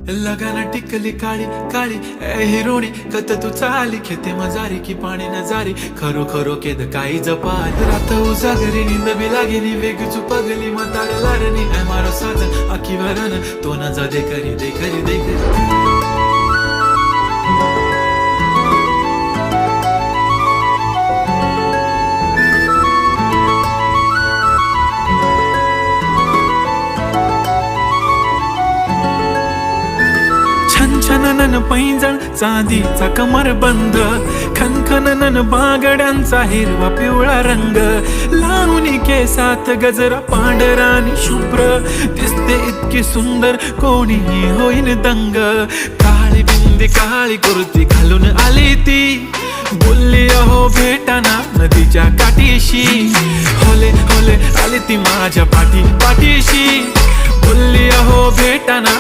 लगाना टिकली काळी काळी ए हिरोणी कत तू चाली खेते मजारी की पाणी नजारी खरो खरो केद काही जपाल रात उजागरी नींद बी लागेनी वेग चुपगली मतार लारनी ए मारो साजन आखी वरन तो न जा दे करी दे करी दे करी छनछनन पैंजण चांदीचा कमरबंद खनखनन बागड्यांचा हिरवा पिवळा रंग लावणी केसात गजरा पांढरा आणि शुभ्र दिसते इतकी सुंदर कोणीही होईन दंग काळी बिंदी काळी कुर्ती घालून आली ती बोलली अहो भेटाना नदीच्या काठीशी होले होले आली ती माझ्या पाठीशी बोलली अहो भेटाना